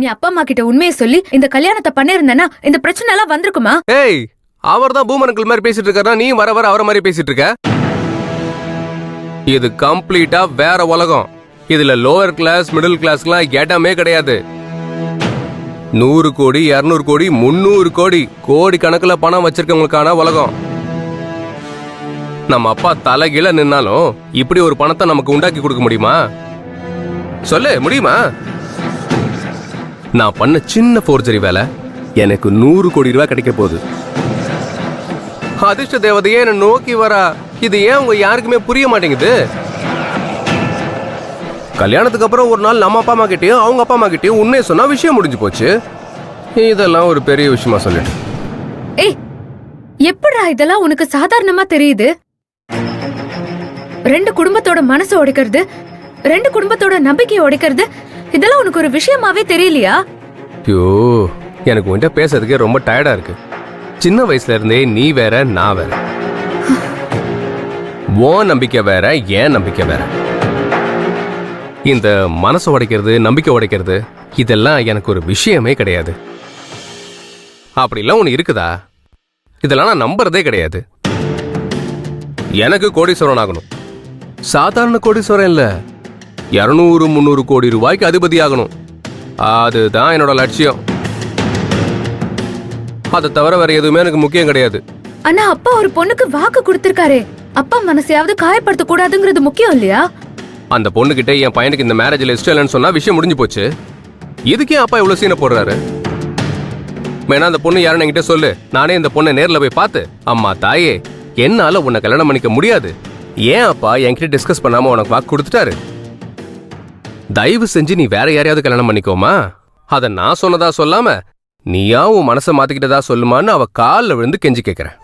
நீ அப்பா அம்மா கிட்ட உண்மையை சொல்லி இந்த கல்யாணத்தை பண்ணிருந்தனா இந்த பிரச்சனை எல்லாம் வந்திருக்குமா? ஏய், அவர் தான் பூமரங்கள் மாதிரி பேசிட்டு இருக்காரா, நீ வர வர அவரை மாதிரி பேசிட்டு இருக்க. இது கம்ப்ளீட்டா வேற உலகம். இதுல லோவர் கிளாஸ் மிடில் கிளாஸ்லாம் இடமே கிடையாது. 100 கோடி 200 கோடி 300 கோடி கோடி கணக்குல பணம் வச்சிருக்கவங்களுக்கான உலகம். நம்ம அப்பா தலைகீழ நின்னாலும் இப்படி ஒரு பணத்தை நமக்கு உண்டாக்கி கொடுக்க முடியுமா? சொல்லு, முடியுமா? நான் பண்ண சின்ன போர்ஜரி வேலை எனக்கு 100 கோடி ரூபாய் கிடைக்க போகுது. அதிர்ஷ்ட தேவதையே என்ன நோக்கி வரா. இது ஏன் உங்க யாருக்குமே புரிய மாட்டேங்குது? கல்யாணத்துக்கு அப்புறம் ஒரு நாள் நம்ம அப்பா அம்மா கிட்டயும் அவங்க அப்பா அம்மா கிட்டயும் உண்மையை சொன்னா விஷயம் முடிஞ்சு போச்சு. இதெல்லாம் ஒரு பெரிய விஷயமா சொல்லிட்டு. ஏய், எப்படா இதெல்லாம் உனக்கு சாதாரணமா தெரியுது? 2 குடும்பத்தோட மனசை உடைக்கிறது, 2 குடும்பத்தோட நம்பிக்கையை உடைக்கிறது, இதெல்லாம் உனக்கு ஒரு விஷயமாவே தெரியலையா? ஐயோ, எனக்கு உன்கிட்ட பேசுறதுக்கே ரொம்ப டயர்டா இருக்கு. சின்ன வயசுல இருந்தே நீ வேற நான் வேற. உன் நம்பிக்கை வேற ஏன் நம்பிக்கை வேற. இந்த மனசை உடைக்கிறது நம்பிக்கை உடைக்கிறது இதெல்லாம் எனக்கு ஒரு விஷயமே கிடையாது. அப்படிலாம் ஒண்ணு இருக்குதா? இதெல்லாம் நான் நம்புறதே கிடையாது. எனக்கு கோடீஸ்வரன் ஆகணும். சாதாரண கோடீஸ்வரன் இல்ல, 200-300 கோடி ரூபாய்க்கு அதிபதி ஆகணும். அதுதான் என்னோட லட்சியம். அதை தவிர வேற எதுவுமே எனக்கு முக்கியம் கிடையாது. ஆனா அப்பா ஒரு பொண்ணுக்கு வாக்கு கொடுத்திருக்காரே, அப்பா மனசையாவது காயப்படுத்த கூடாதுங்கிறது முக்கியம் இல்லையா? அந்த பொண்ணுகிட்ட என் பையனுக்கு இந்த மேரேஜ்ல இஷ்டம் இல்லைன்னு சொன்னா விஷயம் முடிஞ்சு போச்சு. இதுக்கே அப்பா இவ்வளவு சீனை போடுறாரு. வேணா அந்த பொண்ணு யாருன்னு என்கிட்ட சொல்லு. நானே இந்த பொண்ணை நேர்ல போய் பார்த்து, அம்மா தாயே, என்னால உன்னை கல்யாணம் பண்ணிக்க முடியாது, ஏன் அப்பா என்கிட்ட டிஸ்கஸ் பண்ணாம உனக்கு வாக்கு கொடுத்துட்டாரு, தயவு செஞ்சு நீ வேற யாரையாவது கல்யாணம் பண்ணிக்கோமா, அதை நான் சொன்னதா சொல்லாம நீயா உன் மனசை மாத்திக்கிட்டதா சொல்லுமான்னு அவ காலில் விழுந்து கெஞ்சி கேட்கிறேன்.